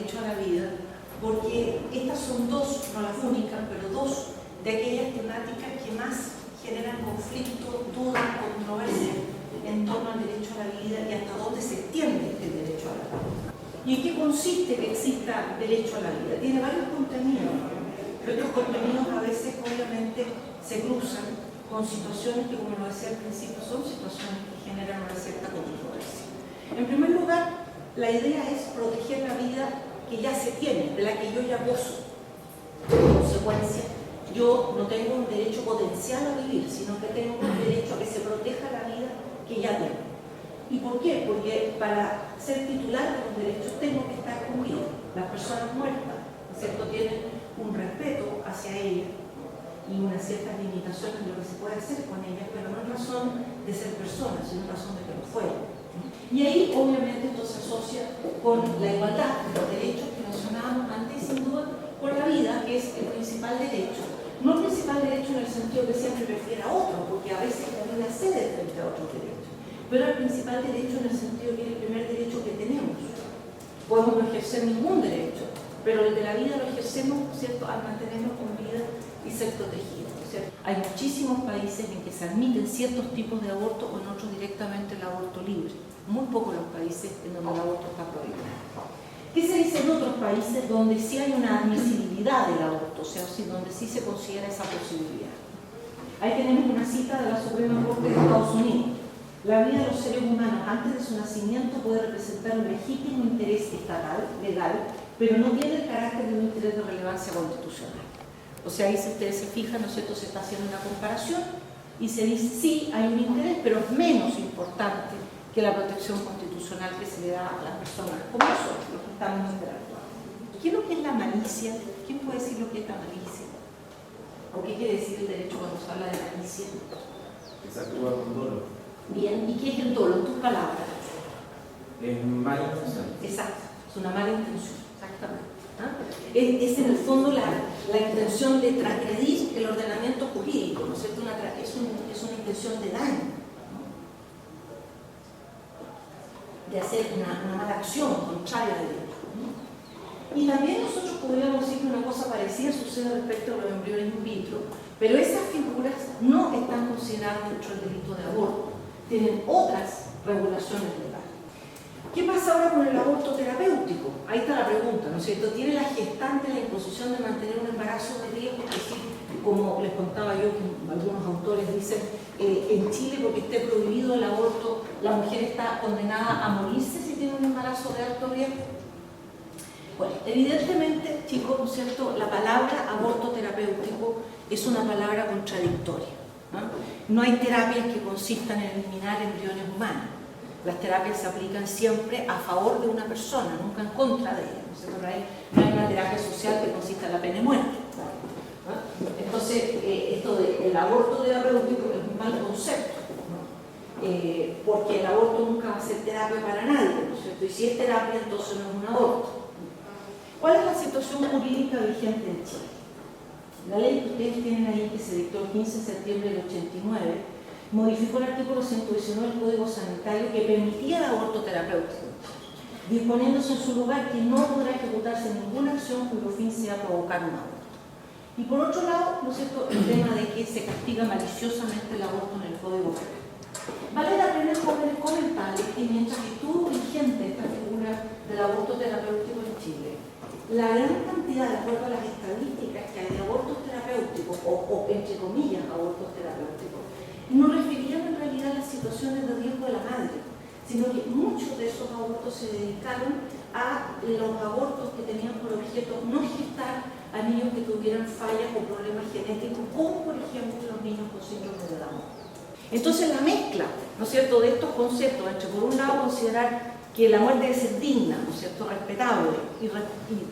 derecho a la vida, porque estas son dos, no las únicas, pero dos de aquellas temáticas que más generan conflicto, duda, controversia en torno al derecho a la vida y hasta dónde se extiende el derecho a la vida. ¿Y en qué consiste que exista derecho a la vida? Tiene varios contenidos. Estos contenidos a veces obviamente se cruzan con situaciones que, como lo decía al principio, son situaciones que generan una cierta controversia. En primer lugar, la idea es proteger la vida que ya se tiene, de la que yo ya gozo. En consecuencia, yo no tengo un derecho potencial a vivir, sino que tengo un derecho a que se proteja la vida que ya tengo. ¿Y por qué? Porque para ser titular de los derechos tengo que estar con vida. Las personas muertas, ¿no es cierto?, tienen un respeto hacia ellas y unas ciertas limitaciones de lo que se puede hacer con ellas, pero no es razón de ser personas, sino razón de que lo fueran. Y ahí, obviamente, esto se asocia con la igualdad de los derechos que mencionábamos antes y, sin duda, con la vida, que es el principal derecho. No el principal derecho en el sentido que siempre prefiera otro, porque a veces la vida cede frente a otros derechos, pero el principal derecho en el sentido que es el primer derecho que tenemos. Podemos no ejercer ningún derecho, pero el de la vida lo ejercemos, ¿cierto?, al mantenernos con vida y ser protegidos, ¿cierto? Hay muchísimos países en que se admiten ciertos tipos de aborto o en otros directamente el aborto libre. Muy pocos los países en donde el aborto está prohibido. ¿Qué se dice en otros países donde sí hay una admisibilidad del aborto, o sea, donde sí se considera esa posibilidad? Ahí tenemos una cita de la Suprema Corte de Estados Unidos. La vida de los seres humanos antes de su nacimiento puede representar un legítimo interés estatal, legal, pero no tiene el carácter de un interés de relevancia constitucional. O sea, ahí si ustedes se fijan, ¿no es cierto?, se está haciendo una comparación y se dice, sí, hay un interés, pero es menos importante que la protección constitucional que se le da a las personas como nosotros, los que estamos interactuando. ¿Qué es lo que es la malicia? ¿Quién puede decir lo que es la malicia? ¿O qué quiere decir el derecho cuando se habla de malicia? Que se actúa con dolo. Bien, ¿y qué es el dolo? En tus palabras. Es mala intención. Exacto, es una mala intención, exactamente. ¿Ah? Es en el fondo la intención de transgredir el ordenamiento jurídico, ¿no es cierto? Es una intención de daño, ¿no?, de hacer una mala acción contraria a derecho, ¿no? Y también nosotros podríamos decir que una cosa parecida sucede respecto a los embriones in vitro, pero esas figuras no están consideradas dentro del delito de aborto, tienen otras regulaciones legales. ¿Qué pasa ahora con el aborto terapéutico? Ahí está la pregunta, ¿no es cierto? ¿Tiene la gestante la imposición de mantener un embarazo de riesgo? Es decir, como les contaba yo, que algunos autores dicen, en Chile, porque esté prohibido el aborto, la mujer está condenada a morirse si tiene un embarazo de alto riesgo. Bueno, evidentemente, chicos, ¿no es cierto?, la palabra aborto terapéutico es una palabra contradictoria, ¿no? No hay terapias que consistan en eliminar embriones humanos. Las terapias se aplican siempre a favor de una persona, nunca en contra de ella. No hay una terapia social que consista en la pena de muerte, ¿no? Entonces, esto del aborto terapéutico es un mal concepto, ¿no? Porque el aborto nunca va a ser terapia para nadie, ¿no es cierto? Y si es terapia, entonces no es un aborto. ¿Cuál es la situación jurídica vigente en Chile? La ley que ustedes tienen ahí, que se dictó el 15 de septiembre del 89, modificó el artículo 119 del Código Sanitario que permitía el aborto terapéutico, disponiéndose en su lugar que no podrá ejecutarse ninguna acción cuyo fin sea provocar un aborto. Y por otro lado, ¿no es cierto?, el tema de que se castiga maliciosamente el aborto en el Código Penal. Vale la pena comentarles que mientras estuvo vigente esta figura del aborto terapéutico en Chile, la gran cantidad, de acuerdo a las estadísticas que hay de abortos terapéuticos, o entre comillas abortos terapéuticos, no referían en realidad a las situaciones de riesgo de la madre, sino que muchos de esos abortos se dedicaron a los abortos que tenían por objeto no gestar a niños que tuvieran fallas o problemas genéticos, como por ejemplo los niños con síndrome de Down. Entonces la mezcla, ¿no es cierto?, de estos conceptos, entre por un lado considerar que la muerte debe ser digna, ¿no es cierto?, respetable y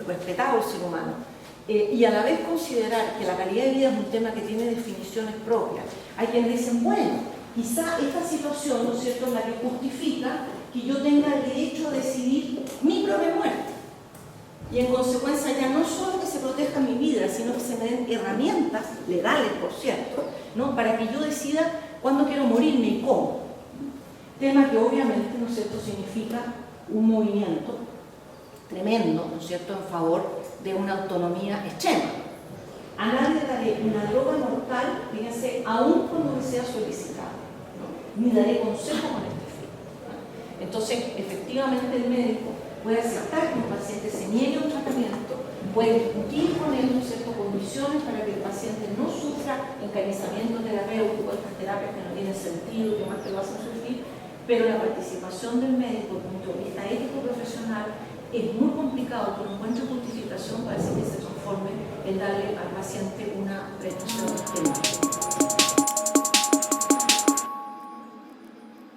respetado el ser humano, y a la vez considerar que la calidad de vida es un tema que tiene definiciones propias. Hay quienes dicen, bueno, quizá esta situación, ¿no es cierto?, es la que justifica que yo tenga el derecho a decidir mi propia muerte. Y en consecuencia ya no solo que se proteja mi vida, sino que se me den herramientas, legales por cierto, ¿no?, para que yo decida cuándo quiero morirme y cómo. Tema que obviamente, ¿no es cierto?, significa un movimiento tremendo, ¿no es cierto?, en favor de una autonomía extrema. A nadie daré una droga mortal, fíjense, aún cuando me sea solicitado, ¿no? Ni daré consejo con este fin, ¿no? Entonces, efectivamente, el médico puede aceptar que un paciente se niegue a un tratamiento, puede discutir con él, ¿no es cierto?, condiciones para que el paciente no sufra encarnizamiento terapéutico, estas terapias que no tienen sentido, que más que lo hacen sufrir, pero la participación del médico, desde el punto de vista ético-profesional, es muy complicado, pero encuentra justificación para decir que se transforme en darle al paciente una prestación externa.